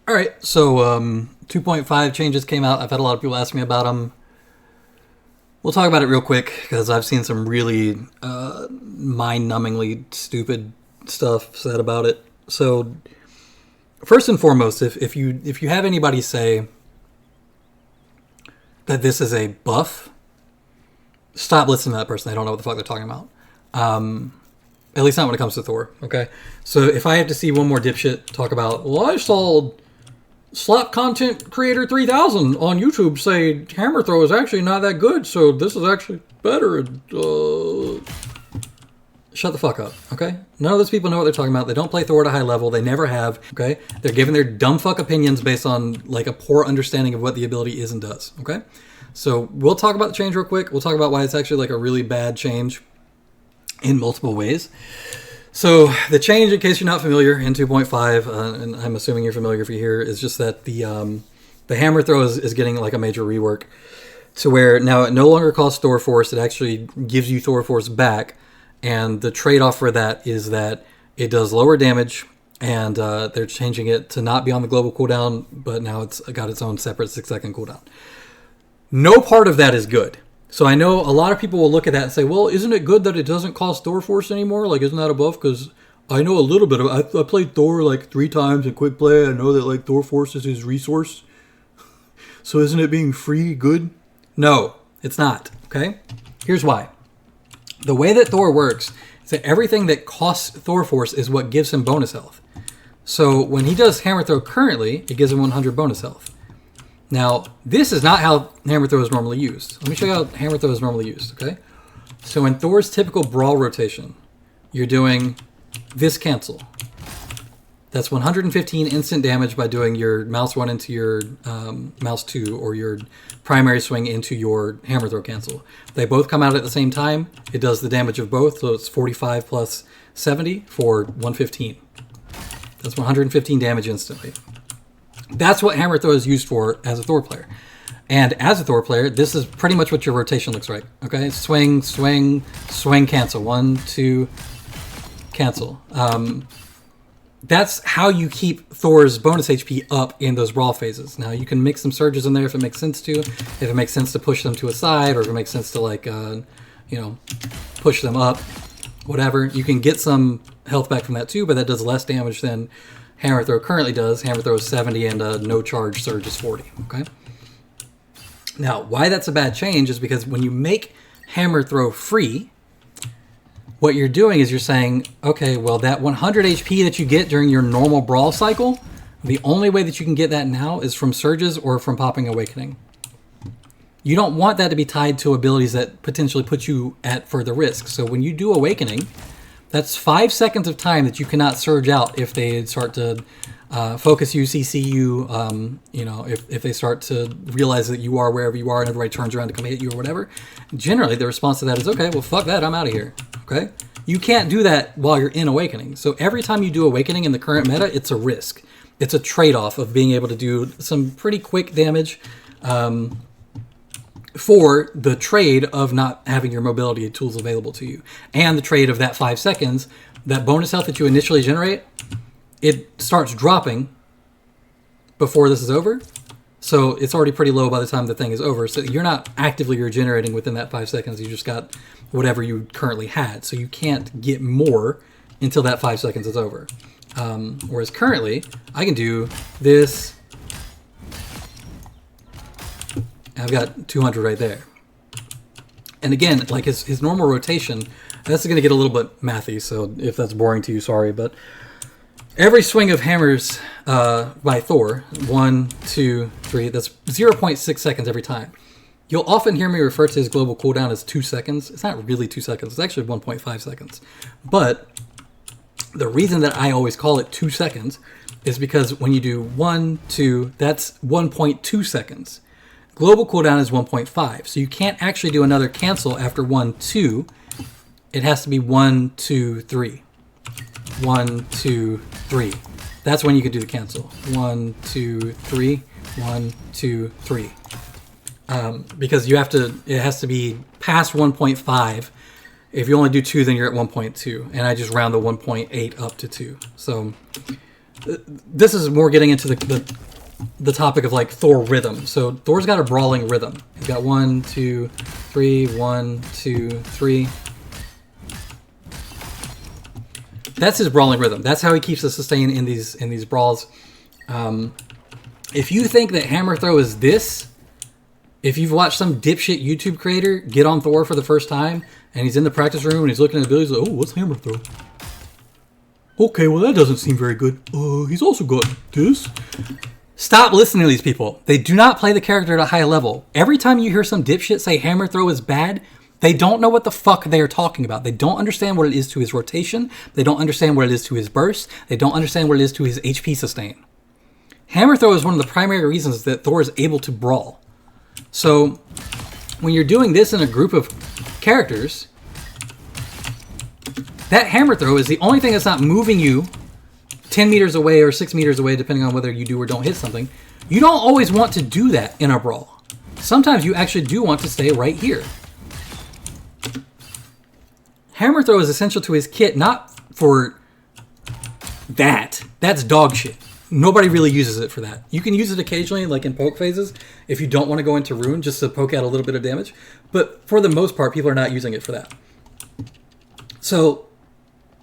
All right, so 2.5 changes came out. I've had a lot of people ask me about them. We'll talk about it real quick because I've seen some really mind-numbingly stupid stuff said about it. So first and foremost, if you have anybody say that this is a buff, stop listening to that person. They don't know what the fuck they're talking about. At least not when it comes to Thor, okay? So if I have to see one more dipshit talk about, well, I saw Slap Content Creator 3000 on YouTube say hammer throw is actually not that good, so this is actually better. Shut the fuck up, okay? None of those people know what they're talking about. They don't play Thor at a high level. They never have, okay? They're giving their dumb fuck opinions based on like a poor understanding of what the ability is and does, okay? So we'll talk about the change real quick. We'll talk about why it's actually like a really bad change in multiple ways. So the change, in case you're not familiar, in 2.5, and I'm assuming you're familiar if you're here, is just that the hammer throw is getting like a major rework to where now it no longer costs Thor Force. It actually gives you Thor Force back, and the trade-off for that is that it does lower damage, and they're changing it to not be on the global cooldown, but now it's got its own separate 6-second cooldown. No part of that is good. So I know a lot of people will look at that and say, well, isn't it good that it doesn't cost Thor Force anymore? Like, isn't that a buff? Because I know a little bit of I played Thor like 3 times in quick play. I know that like Thor Force is his resource. So isn't it being free good? No, it's not. Okay? Here's why. The way that Thor works is that everything that costs Thor Force is what gives him bonus health. So when he does hammer throw currently, it gives him 100 bonus health. Now, this is not how hammer throw is normally used. Let me show you how hammer throw is normally used, okay? So in Thor's typical brawl rotation, you're doing this cancel. That's 115 instant damage by doing your mouse 1 into your mouse 2, or your primary swing into your hammer throw cancel. They both come out at the same time. It does the damage of both, so it's 45 plus 70 for 115. That's 115 damage instantly. That's what hammer throw is used for as a Thor player. And as a Thor player, this is pretty much what your rotation looks like. Okay, swing, swing, swing, cancel. 1, 2, cancel. That's how you keep Thor's bonus HP up in those brawl phases. Now, you can mix some surges in there if it makes sense to. If it makes sense to push them to a side, or if it makes sense to, like, push them up, whatever. You can get some health back from that too, but that does less damage than hammer throw currently does. Hammer throw is 70 and no charge surge is 40, okay? Now, why that's a bad change is because when you make hammer throw free, what you're doing is you're saying, okay, well, that 100 HP that you get during your normal brawl cycle, the only way that you can get that now is from surges or from popping Awakening. You don't want that to be tied to abilities that potentially put you at further risk. So when you do Awakening, that's 5 seconds of time that you cannot surge out if they start to focus you, CC you, if they start to realize that you are wherever you are and everybody turns around to come hit you or whatever. Generally, the response to that is, okay, well, fuck that, I'm out of here, okay? You can't do that while you're in Awakening. So every time you do Awakening in the current meta, it's a risk. It's a trade-off of being able to do some pretty quick damage for the trade of not having your mobility tools available to you. And the trade of that 5 seconds, that bonus health that you initially generate, it starts dropping before this is over. So it's already pretty low by the time the thing is over. So you're not actively regenerating within that 5 seconds. You just got whatever you currently had. So you can't get more until that 5 seconds is over. Whereas currently, I can do this. I've got 200 right there. And again, like his normal rotation, that's going to get a little bit mathy, so if that's boring to you, sorry, but every swing of hammers by Thor, 1, 2, 3, that's 0.6 seconds every time. You'll often hear me refer to his global cooldown as 2 seconds. It's not really 2 seconds, it's actually 1.5 seconds. But the reason that I always call it 2 seconds is because when you do 1, 2, that's 1.2 seconds. Global cooldown is 1.5, so you can't actually do another cancel after 1, 2. It has to be 1, 2, 3. 1, 2, 3. That's when you can do the cancel. 1, 2, 3. 1, 2, 3. Because it has to be past 1.5. If you only do 2, then you're at 1.2. And I just round the 1.8 up to 2. So this is more getting into the topic of like Thor rhythm. So Thor's got a brawling rhythm. He's got 1, 2, 3, 1, 2, 3. That's his brawling rhythm. That's how he keeps the sustain in these brawls. If you think that hammer throw is this, if you've watched some dipshit YouTube creator get on Thor for the first time and he's in the practice room and he's looking at abilities like, oh, what's hammer throw? Okay, well that doesn't seem very good. He's also got this. Stop listening to these people. They do not play the character at a high level. Every time you hear some dipshit say hammer throw is bad, they don't know what the fuck they are talking about. They don't understand what it is to his rotation. They don't understand what it is to his burst. They don't understand what it is to his HP sustain. Hammer throw is one of the primary reasons that Thor is able to brawl. So when you're doing this in a group of characters, that hammer throw is the only thing that's not moving you 10 meters away or 6 meters away, depending on whether you do or don't hit something. You don't always want to do that in a brawl. Sometimes you actually do want to stay right here. Hammer throw is essential to his kit, not for that. That's dog shit. Nobody really uses it for that. You can use it occasionally, like in poke phases, if you don't want to go into rune, just to poke out a little bit of damage. But for the most part, people are not using it for that. So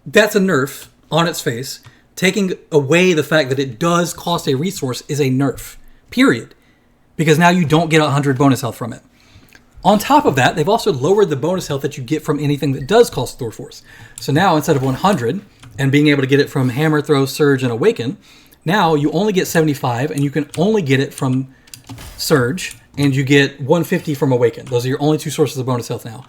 that's a nerf on its face. Taking away the fact that it does cost a resource is a nerf, period. Because now you don't get 100 bonus health from it. On top of that, they've also lowered the bonus health that you get from anything that does cost Thor Force. So now instead of 100 and being able to get it from Hammer, Throw, Surge, and Awaken, now you only get 75 and you can only get it from Surge and you get 150 from Awaken. Those are your only two sources of bonus health now.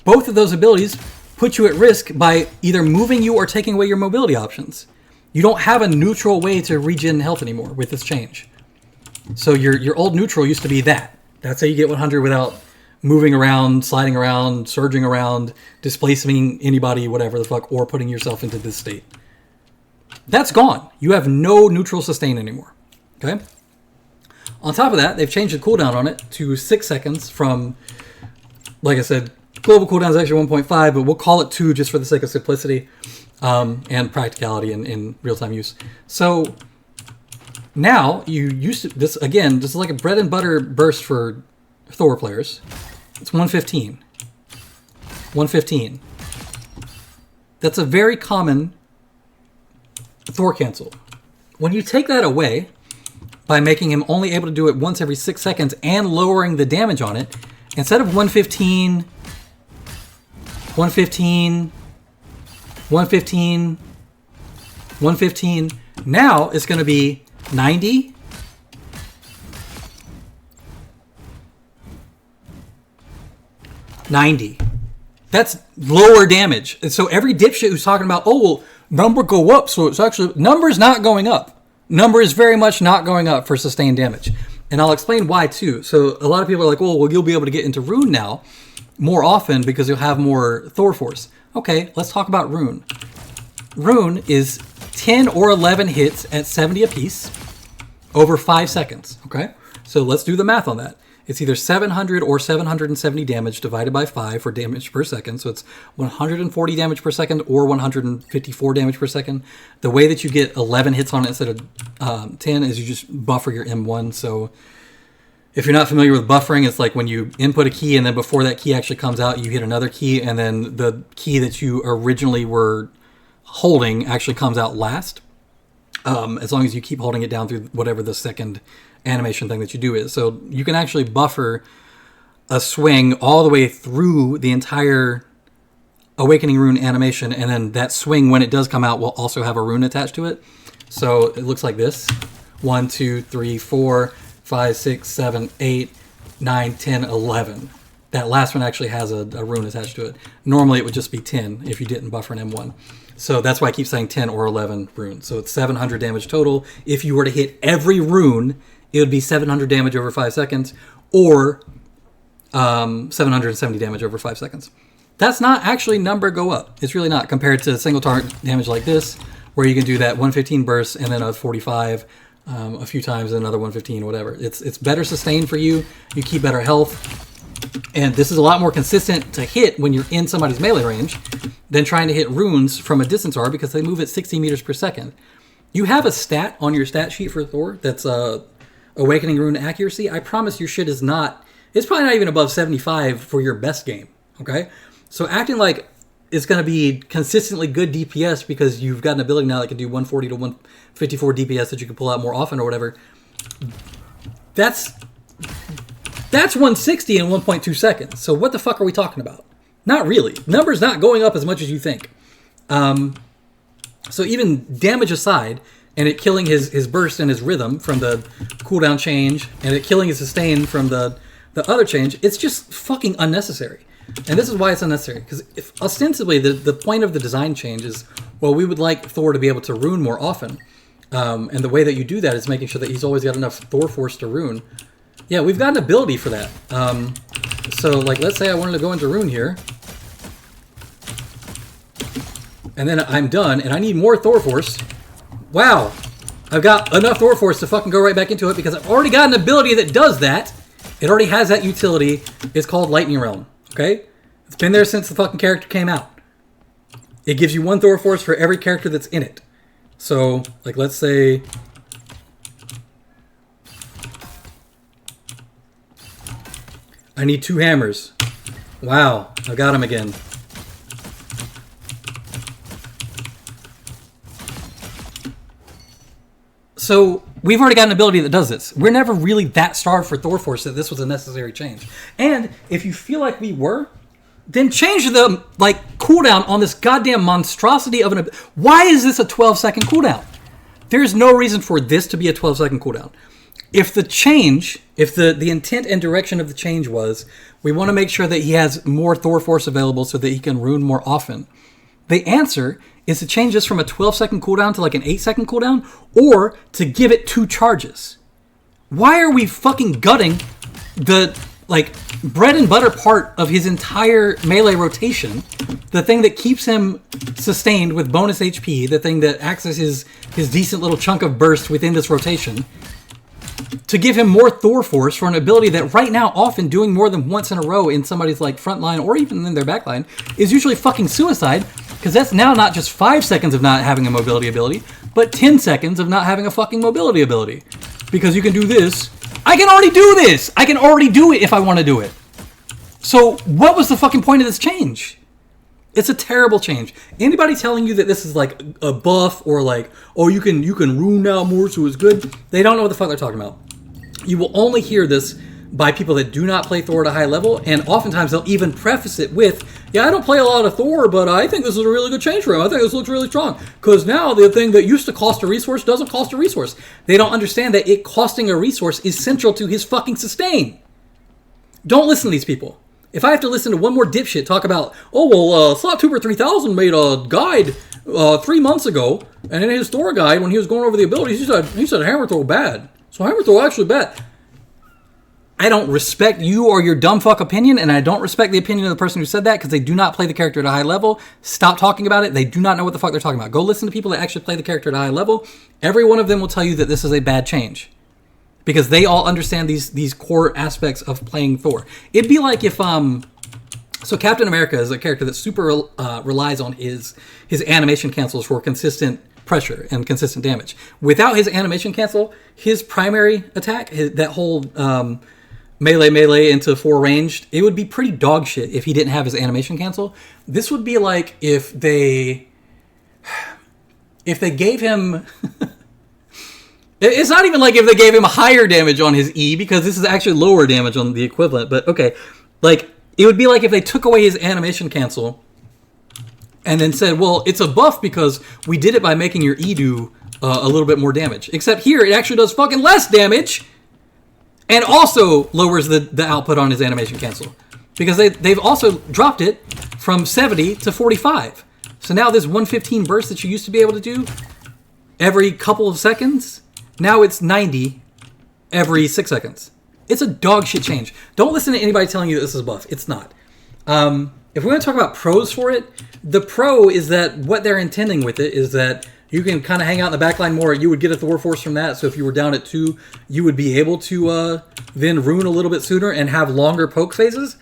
Both of those abilities put you at risk by either moving you or taking away your mobility options. You don't have a neutral way to regen health anymore with this change. So your old neutral used to be that. That's how you get 100 without moving around, sliding around, surging around, displacing anybody, whatever the fuck, or putting yourself into this state. That's gone. You have no neutral sustain anymore. Okay? On top of that, they've changed the cooldown on it to 6 seconds from, like I said, global cooldown is actually 1.5, but we'll call it 2 just for the sake of simplicity and practicality in real-time use. So now you used to, this is like a bread and butter burst for Thor players. It's 115. 115. That's a very common Thor cancel. When you take that away by making him only able to do it once every 6 seconds and lowering the damage on it, instead of 115, 115, 115, 115, now it's going to be 90, 90. That's lower damage. And so every dipshit who's talking about, oh, well, number go up, so it's actually, number's not going up. Number is very much not going up for sustained damage. And I'll explain why too. So a lot of people are like, well, you'll be able to get into Rune now more often because you'll have more Thor Force. Okay, let's talk about Rune. Rune is 10 or 11 hits at 70 apiece over 5 seconds. Okay, so let's do the math on that. It's either 700 or 770 damage divided by 5 for damage per second. So it's 140 damage per second or 154 damage per second. The way that you get 11 hits on it instead of 10 is you just buffer your M1. So if you're not familiar with buffering, it's like when you input a key and then before that key actually comes out, you hit another key and then the key that you originally were holding actually comes out last. As long as you keep holding it down through whatever the second animation thing that you do is. So you can actually buffer a swing all the way through the entire Awakening Rune animation, and then that swing, when it does come out, will also have a rune attached to it. So it looks like this. 1, 2, 3, 4, 5, 6, 7, 8, 9, 10, 11. That last one actually has a rune attached to it. Normally it would just be 10 if you didn't buffer an M1. So that's why I keep saying 10 or 11 runes. So it's 700 damage total. If you were to hit every rune, it would be 700 damage over 5 seconds, or 770 damage over 5 seconds. That's not actually number go up. It's really not, compared to single target damage like this, where you can do that 115 burst and then a 45 a few times and another 115, whatever. It's better sustained for you. You keep better health. And this is a lot more consistent to hit when you're in somebody's melee range than trying to hit runes from a distance R, because they move at 60 meters per second. You have a stat on your stat sheet for Thor that's Awakening Rune accuracy. I promise your shit is not... It's probably not even above 75 for your best game, okay? So acting like it's going to be consistently good DPS because you've got an ability now that can do 140 to 154 DPS that you can pull out more often or whatever, that's 160 in 1.2 seconds. So what the fuck are we talking about? Not really. Numbers not going up as much as you think. So even damage aside, and it killing his burst and his rhythm from the cooldown change, and it killing his sustain from the other change, it's just fucking unnecessary. And this is why it's unnecessary. Because if ostensibly the point of the design change is, well, we would like Thor to be able to rune more often. And the way that you do that is making sure that he's always got enough Thor force to rune. Yeah, we've got an ability for that. So, like, let's say I wanted to go into rune here. And then I'm done, and I need more Thor force. Wow. I've got enough Thor force to fucking go right back into it because I've already got an ability that does that. It already has that utility. It's called Lightning Realm. Okay? It's been there since the fucking character came out. It gives you 1 Thor force for every character that's in it. So, like, let's say... I need 2 hammers. Wow. I got him again. So, we've already got an ability that does this. We're never really that starved for Thor Force that this was a necessary change. And if you feel like we were, then change the, like, cooldown on this goddamn monstrosity of an... Why is this a 12-second cooldown? There's no reason for this to be a 12-second cooldown. If the change, if the intent and direction of the change was, we want to make sure that he has more Thor Force available so that he can rune more often, the answer is to change this from a 12-second cooldown to like an 8-second cooldown, or to give it 2 charges. Why are we fucking gutting the, like, bread and butter part of his entire melee rotation, the thing that keeps him sustained with bonus HP, the thing that acts as his decent little chunk of burst within this rotation, to give him more Thor Force for an ability that right now, often doing more than once in a row in somebody's, like, front line or even in their back line, is usually fucking suicide, because that's now not just 5 seconds of not having a mobility ability, but 10 seconds of not having a fucking mobility ability. Because you can do this. I can already do this! I can already do it if I want to do it. So what was the fucking point of this change? It's a terrible change. Anybody telling you that this is like a buff or like, oh, you can rune now more so it's good, they don't know what the fuck they're talking about. You will only hear this by people that do not play Thor at a high level, and oftentimes they'll even preface it with, yeah, I don't play a lot of Thor, but I think this is a really good change for him. I think this looks really strong. Because now the thing that used to cost a resource doesn't cost a resource. They don't understand that it costing a resource is central to his fucking sustain. Don't listen to these people. If I have to listen to one more dipshit talk about, oh, well, Slottuber 3000 made a guide 3 months ago, and in his Thor guide, when he was going over the abilities, he said hammer throw bad. So hammer throw actually bad. I don't respect you or your dumb fuck opinion, and I don't respect the opinion of the person who said that because they do not play the character at a high level. Stop talking about it. They do not know what the fuck they're talking about. Go listen to people that actually play the character at a high level. Every one of them will tell you that this is a bad change because they all understand these core aspects of playing Thor. It'd be like if so Captain America is a character that super relies on his animation cancels for consistent pressure and consistent damage. Without his animation cancel, his primary attack, that whole melee into 4 ranged, it would be pretty dog shit if he didn't have his animation cancel. This would be like if they gave him it's not even like if they gave him higher damage on his E, because this is actually lower damage on the equivalent, but okay. Like, it would be like if they took away his animation cancel and then said, well, it's a buff because we did it by making your E do a little bit more damage. Except here, it actually does fucking less damage and also lowers the output on his animation cancel. Because they've also dropped it from 70 to 45. So now this 115 burst that you used to be able to do every couple of seconds, now it's 90 every 6 seconds. It's a dog shit change. Don't listen to anybody telling you that this is a buff. It's not. If we're going to talk about pros for it, the pro is that what they're intending with it is that you can kind of hang out in the backline more. You would get a Thor Force from that. So if you were down at 2, you would be able to then rune a little bit sooner and have longer poke phases.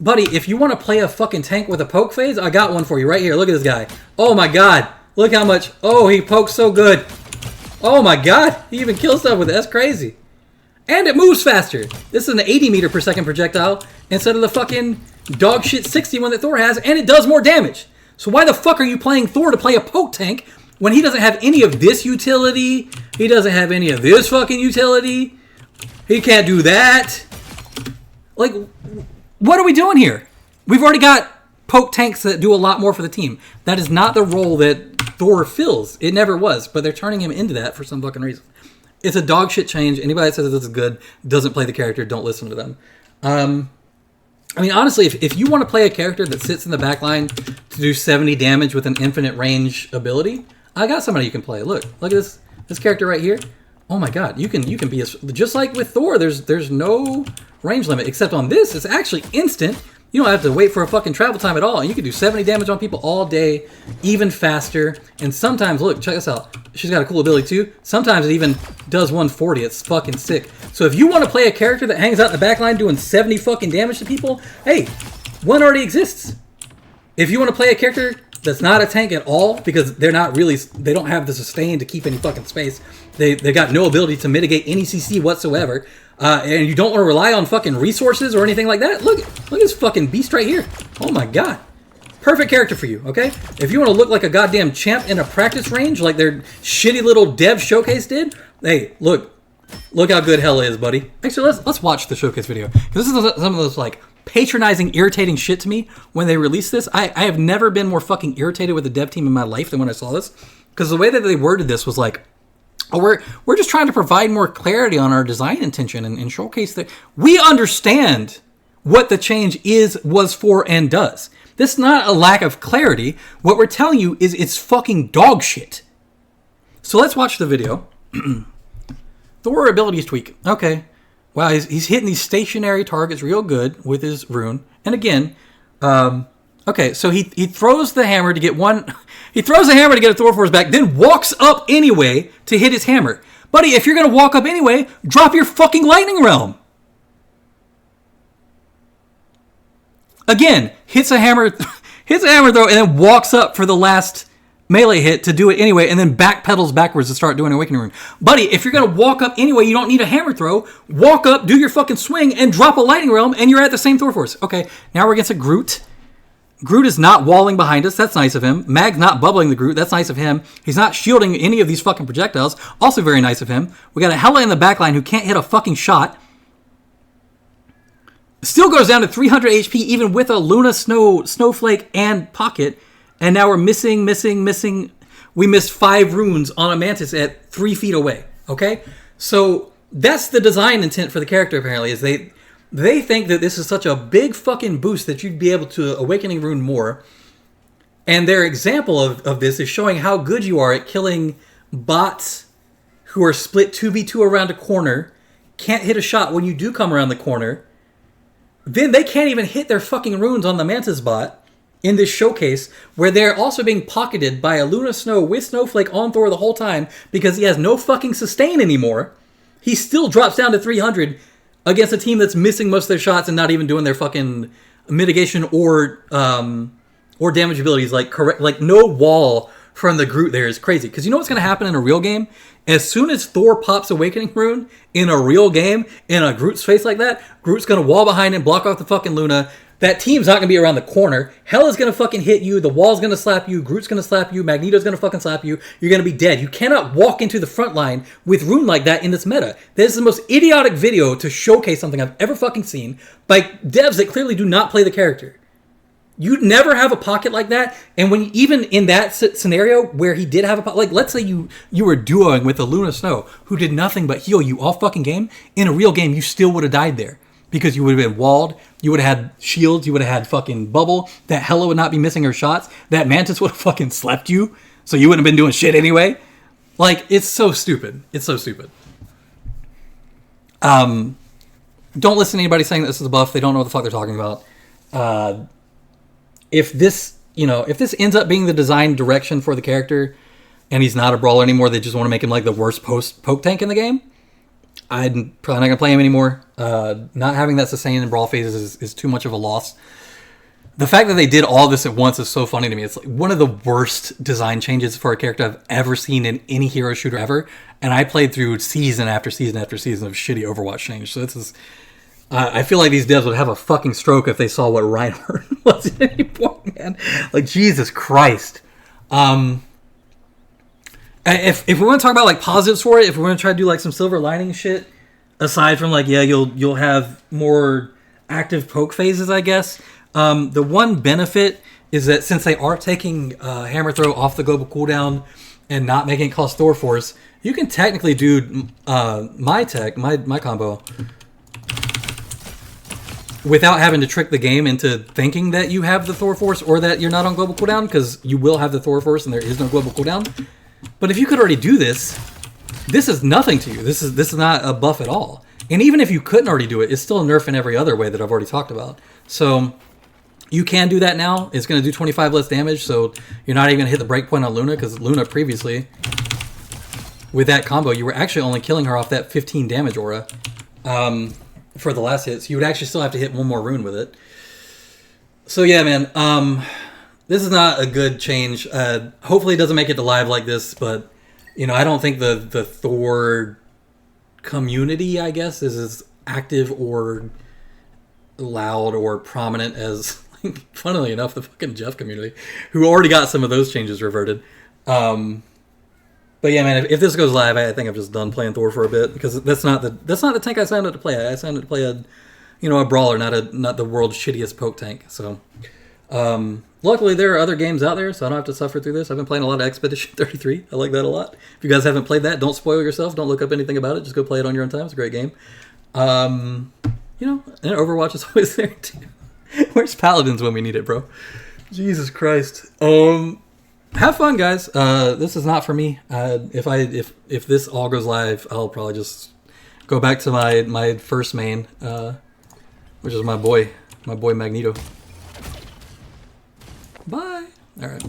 Buddy, if you want to play a fucking tank with a poke phase, I got one for you right here. Look at this guy. Oh my god. Look how much. Oh, he pokes so good. Oh my god. He even kills stuff with it. That's crazy. And it moves faster. This is an 80 meter per second projectile instead of the fucking dog shit 61 that Thor has, and it does more damage. So why the fuck are you playing Thor to play a poke tank when he doesn't have any of this utility? He doesn't have any of this fucking utility. He can't do that. Like, what are we doing here? We've already got poke tanks that do a lot more for the team. That is not the role that Thor fills. It never was, but they're turning him into that for some fucking reason. It's a dog shit change. Anybody that says this is good doesn't play the character. Don't listen to them. I mean, honestly, if you want to play a character that sits in the back line to do 70 damage with an infinite range ability, I got somebody you can play. Look at this character right here. Oh my god, you can be just like with Thor. There's no range limit except on this. It's actually instant. You don't have to wait for a fucking travel time at all. And you can do 70 damage on people all day, even faster. And sometimes, look, check this out. She's got a cool ability too. Sometimes it even does 140. It's fucking sick. So if you want to play a character that hangs out in the back line doing 70 fucking damage to people, hey, one already exists. If you want to play a character that's not a tank at all, because they don't have the sustain to keep any fucking space. They got no ability to mitigate any CC whatsoever. And you don't want to rely on fucking resources or anything like that. Look at this fucking beast right here. Oh my god. Perfect character for you, okay? If you want to look like a goddamn champ in a practice range, like their shitty little dev showcase did, hey, look how good hell is, buddy. Actually, let's watch the showcase video. Because this is some of those like patronizing, irritating shit to me when they released this. I have never been more fucking irritated with the dev team in my life than when I saw this. Because the way that they worded this was like, oh, we're just trying to provide more clarity on our design intention and showcase that we understand what the change was for, and does. This is not a lack of clarity. What we're telling you is it's fucking dog shit. So let's watch the video. Thor abilities tweak. Okay. Wow, he's hitting these stationary targets real good with his rune. And again, okay, so he throws the hammer to get one. He throws the hammer to get a Thor Force back, then walks up anyway to hit his hammer. Buddy, if you're gonna walk up anyway, drop your fucking lightning realm. Again, hits a hammer throw, and then walks up for the last melee hit to do it anyway, and then backpedals backwards to start doing Awakening Rune. Buddy, if you're gonna walk up anyway, you don't need a hammer throw. Walk up, do your fucking swing, and drop a lightning realm, and you're at the same Thor Force. Okay, now we're against a Groot. Groot is not walling behind us. That's nice of him. Mag's not bubbling the Groot. That's nice of him. He's not shielding any of these fucking projectiles. Also very nice of him. We got a Hela in the backline who can't hit a fucking shot. Still goes down to 300 HP even with a Luna Snowflake and Pocket. And now we're missing. We missed 5 runes on a Mantis at 3 feet away. Okay? So that's the design intent for the character apparently, is they think that this is such a big fucking boost that you'd be able to Awakening Rune more. And their example of this is showing how good you are at killing bots who are split 2v2 around a corner, can't hit a shot when you do come around the corner. Then they can't even hit their fucking runes on the Mantis bot in this showcase, where they're also being pocketed by a Luna Snow with Snowflake on Thor the whole time because he has no fucking sustain anymore. He still drops down to 300 against a team that's missing most of their shots and not even doing their fucking mitigation or damage abilities. Like no wall from the Groot there is crazy. Because you know what's going to happen in a real game? As soon as Thor pops Awakening Rune in a real game, in a Groot's face like that, Groot's going to wall behind him, block off the fucking Luna. That team's not going to be around the corner. Hela's going to fucking hit you. The wall's going to slap you. Groot's going to slap you. Magneto's going to fucking slap you. You're going to be dead. You cannot walk into the front line with Rune like that in this meta. This is the most idiotic video to showcase something I've ever fucking seen by devs that clearly do not play the character. You'd never have a pocket like that. And when even in that scenario where he did have a pocket, like let's say you were duoing with a Luna Snow who did nothing but heal you all fucking game. In a real game, you still would have died there. Because you would have been walled, you would have had shields, you would have had fucking bubble, that Hela would not be missing her shots, that Mantis would have fucking slept you, so you wouldn't have been doing shit anyway. Like, it's so stupid. It's so stupid. Don't listen to anybody saying this is a buff. They don't know what the fuck they're talking about. If this ends up being the design direction for the character, and he's not a brawler anymore, they just want to make him like the worst poke tank in the game, I'm probably not going to play him anymore. Not having that sustain in brawl phases is too much of a loss. The fact that they did all this at once is so funny to me. It's like one of the worst design changes for a character I've ever seen in any hero shooter ever. And I played through season after season after season of shitty Overwatch change. So this is... I feel like these devs would have a fucking stroke if they saw what Reinhardt was at any point, man. Like, Jesus Christ. If we want to talk about, like, positives for it, if we want to try to do, like, some silver lining shit, aside from, like, yeah, you'll have more active poke phases, I guess. The one benefit is that since they are taking Hammer Throw off the global cooldown and not making it cost Thor Force, you can technically do my combo without having to trick the game into thinking that you have the Thor Force or that you're not on global cooldown, because you will have the Thor Force and there is no global cooldown. But if you could already do this, this is nothing to you. This is not a buff at all. And even if you couldn't already do it, it's still a nerf in every other way that I've already talked about. So you can do that now. It's going to do 25 less damage, so you're not even going to hit the breakpoint on Luna, because Luna previously, with that combo, you were actually only killing her off that 15 damage aura. For the last hit, so you would actually still have to hit one more rune with it. So yeah, man, this is not a good change. Hopefully it doesn't make it to live like this, but, you know, I don't think the Thor community, I guess, is as active or loud or prominent as, like, funnily enough, the fucking Jeff community, who already got some of those changes reverted. But yeah, man, if this goes live, I think I'm just done playing Thor for a bit, because that's not the tank I signed up to play. I signed up to play a brawler, not the world's shittiest poke tank. So, luckily there are other games out there, so I don't have to suffer through this. I've been playing a lot of Expedition 33. I like that a lot. If you guys haven't played that, don't spoil yourself. Don't look up anything about it. Just go play it on your own time. It's a great game. And Overwatch is always there too. Where's Paladins when we need it, bro? Jesus Christ. Have fun, guys. This is not for me. If this all goes live, I'll probably just go back to my first main, which is my boy Magneto. Bye. All right.